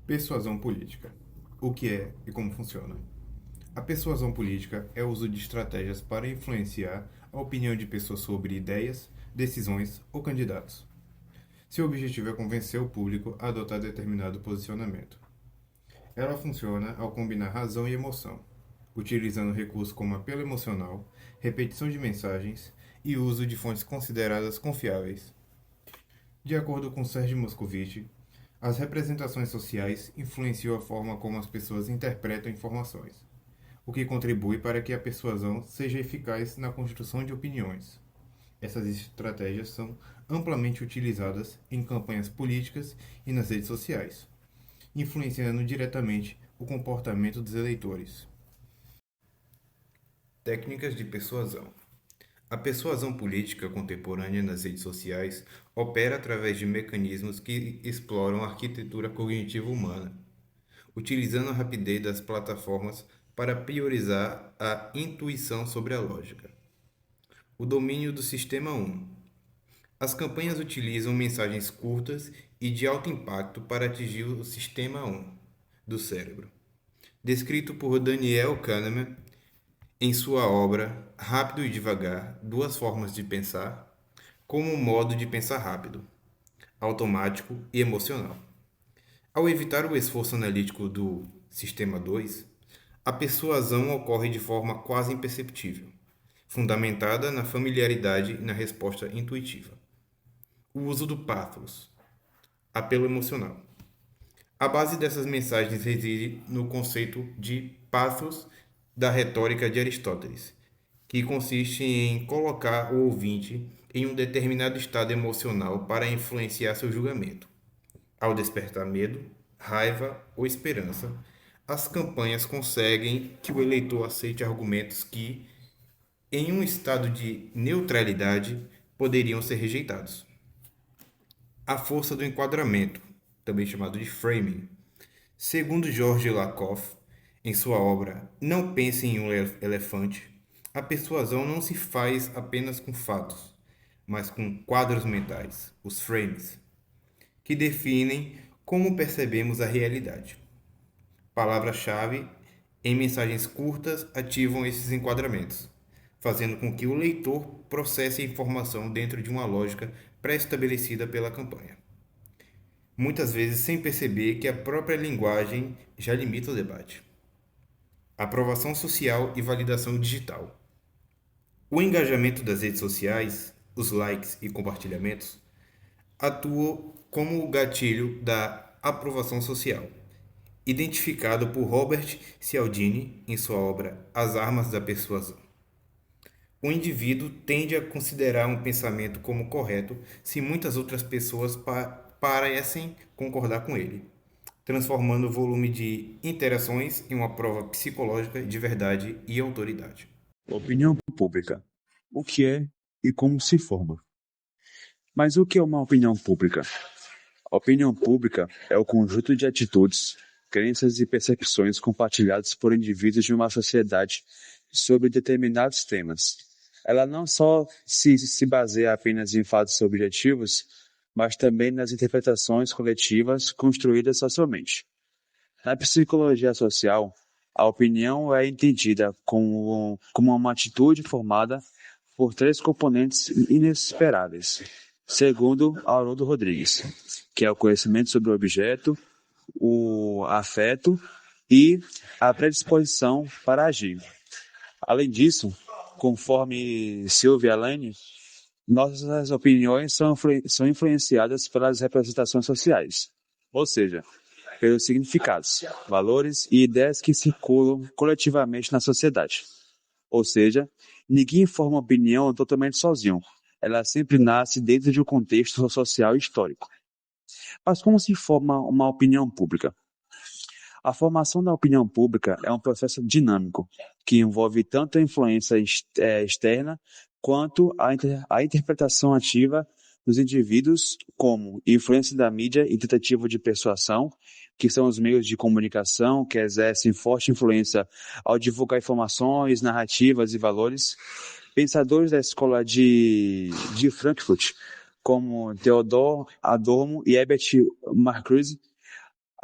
Persuasão política. O que é e como funciona? A persuasão política é o uso de estratégias para influenciar a opinião de pessoas sobre ideias, decisões ou candidatos. Seu objetivo é convencer o público a adotar determinado posicionamento. Ela funciona ao combinar razão e emoção, utilizando recursos como apelo emocional, repetição de mensagens e uso de fontes consideradas confiáveis. De acordo com Sergio Moscovici, as representações sociais influenciam a forma como as pessoas interpretam informações, o que contribui para que a persuasão seja eficaz na construção de opiniões. Essas estratégias são amplamente utilizadas em campanhas políticas e nas redes sociais, influenciando diretamente o comportamento dos eleitores. Técnicas de persuasão. A persuasão política contemporânea nas redes sociais opera através de mecanismos que exploram a arquitetura cognitiva humana, utilizando a rapidez das plataformas para priorizar a intuição sobre a lógica. O domínio do sistema 1. As campanhas utilizam mensagens curtas e de alto impacto para atingir o sistema 1 do cérebro, descrito por Daniel Kahneman em sua obra Rápido e Devagar: Duas Formas de Pensar, como um modo de pensar rápido, automático e emocional. Ao evitar o esforço analítico do sistema 2, a persuasão ocorre de forma quase imperceptível, fundamentada na familiaridade e na resposta intuitiva. O uso do pathos, apelo emocional. A base dessas mensagens reside no conceito de pathos da retórica de Aristóteles, que consiste em colocar o ouvinte em um determinado estado emocional para influenciar seu julgamento. Ao despertar medo, raiva ou esperança, as campanhas conseguem que o eleitor aceite argumentos que, em um estado de neutralidade, poderiam ser rejeitados. A força do enquadramento, também chamado de framing. Segundo George Lakoff, em sua obra Não Pense em um Elefante, a persuasão não se faz apenas com fatos, mas com quadros mentais, os frames, que definem como percebemos a realidade. Palavras-chave em mensagens curtas ativam esses enquadramentos, fazendo com que o leitor processe a informação dentro de uma lógica pré-estabelecida pela campanha, muitas vezes sem perceber que a própria linguagem já limita o debate. Aprovação social e validação digital. O engajamento das redes sociais, os likes e compartilhamentos, atuam como o gatilho da aprovação social, identificado por Robert Cialdini em sua obra As Armas da Persuasão. O indivíduo tende a considerar um pensamento como correto se muitas outras pessoas parecem concordar com ele, transformando o volume de interações em uma prova psicológica de verdade e autoridade. Opinião pública. O que é e como se forma? Mas o que é uma opinião pública? A opinião pública é o conjunto de atitudes, crenças e percepções compartilhadas por indivíduos de uma sociedade sobre determinados temas. Ela não só se baseia apenas em fatos objetivos, mas também nas interpretações coletivas construídas socialmente. Na psicologia social, a opinião é entendida como uma atitude formada por três componentes inesperáveis, segundo Haroldo Rodrigues, que é o conhecimento sobre o objeto, o afeto e a predisposição para agir. Além disso, conforme Sylvia Lane, nossas opiniões são influenciadas pelas representações sociais, ou seja, pelos significados, valores e ideias que circulam coletivamente na sociedade. Ou seja, ninguém forma opinião totalmente sozinho. Ela sempre nasce dentro de um contexto social e histórico. Mas como se forma uma opinião pública? A formação da opinião pública é um processo dinâmico, que envolve tanto a influência externa quanto a interpretação ativa dos indivíduos, como influência da mídia e tentativa de persuasão, que são os meios de comunicação que exercem forte influência ao divulgar informações, narrativas e valores. Pensadores da escola de Frankfurt, como Theodor Adorno e Herbert Marcuse,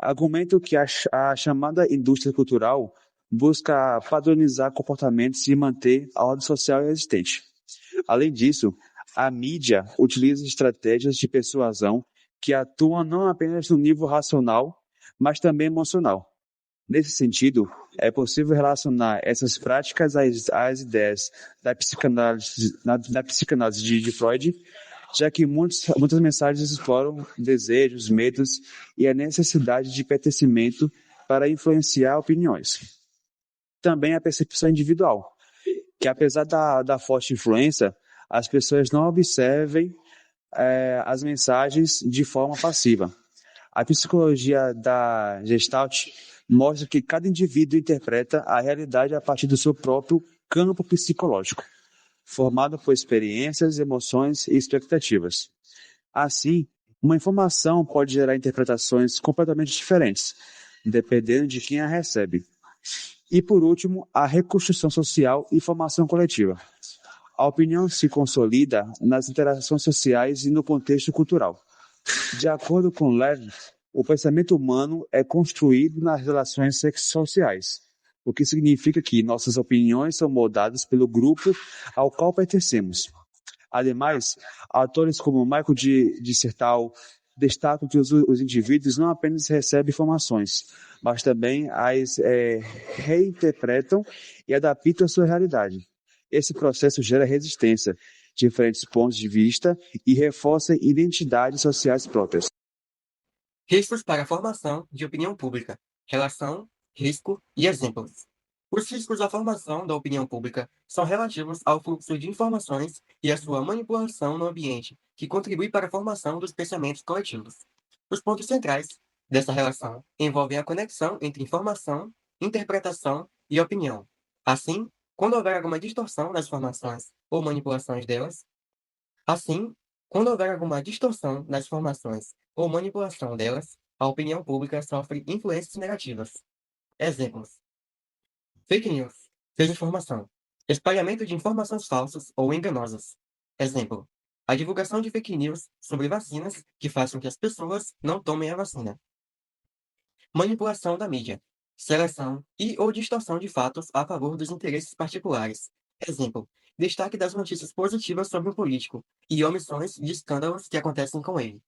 Argumento que a chamada indústria cultural busca padronizar comportamentos e manter a ordem social existente. Além disso, a mídia utiliza estratégias de persuasão que atuam não apenas no nível racional, mas também emocional. Nesse sentido, é possível relacionar essas práticas às ideias da psicanálise de Freud, já que muitas mensagens exploram desejos, medos e a necessidade de pertencimento para influenciar opiniões. Também a percepção individual, que apesar da forte influência, as pessoas não observem as mensagens de forma passiva. A psicologia da Gestalt mostra que cada indivíduo interpreta a realidade a partir do seu próprio campo psicológico, formado por experiências, emoções e expectativas. Assim, uma informação pode gerar interpretações completamente diferentes, dependendo de quem a recebe. E, por último, a reconstrução social e formação coletiva. A opinião se consolida nas interações sociais e no contexto cultural. De acordo com Lev, o pensamento humano é construído nas relações sociais, o que significa que nossas opiniões são moldadas pelo grupo ao qual pertencemos. Ademais, autores como Michael de Sertal destacam que os indivíduos não apenas recebem informações, mas também as reinterpretam e adaptam à sua realidade. Esse processo gera resistência, diferentes pontos de vista e reforça identidades sociais próprias. Riscos para a formação de opinião pública. Relação, risco e exemplos. Os riscos da formação da opinião pública são relativos ao fluxo de informações e à sua manipulação no ambiente, que contribui para a formação dos pensamentos coletivos. Os pontos centrais dessa relação envolvem a conexão entre informação, interpretação e opinião. Assim, quando houver alguma distorção nas informações ou manipulações delas, Assim, quando houver alguma distorção nas informações ou manipulação delas, a opinião pública sofre influências negativas. Exemplos: fake news, desinformação, espalhamento de informações falsas ou enganosas. Exemplo: a divulgação de fake news sobre vacinas que faz com que as pessoas não tomem a vacina. Manipulação da mídia, seleção e ou distorção de fatos a favor dos interesses particulares. Exemplo: destaque das notícias positivas sobre um político e omissões de escândalos que acontecem com ele.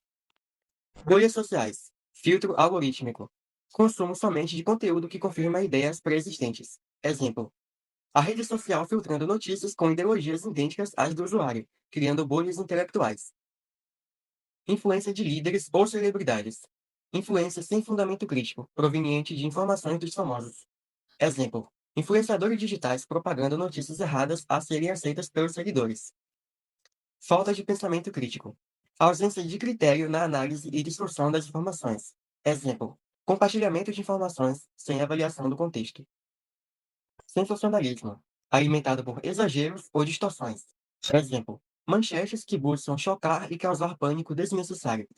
Bolhas sociais, filtro algorítmico, consumo somente de conteúdo que confirma ideias pré-existentes. Exemplo: a rede social filtrando notícias com ideologias idênticas às do usuário, criando bolhas intelectuais. Influência de líderes ou celebridades. Influência sem fundamento crítico, proveniente de informações dos famosos. Exemplo: influenciadores digitais propagando notícias erradas a serem aceitas pelos seguidores. Falta de pensamento crítico. Ausência de critério na análise e distorção das informações. Exemplo: compartilhamento de informações sem avaliação do contexto. Sensacionalismo, alimentado por exageros ou distorções. Exemplo: manchetes que buscam chocar e causar pânico desnecessário.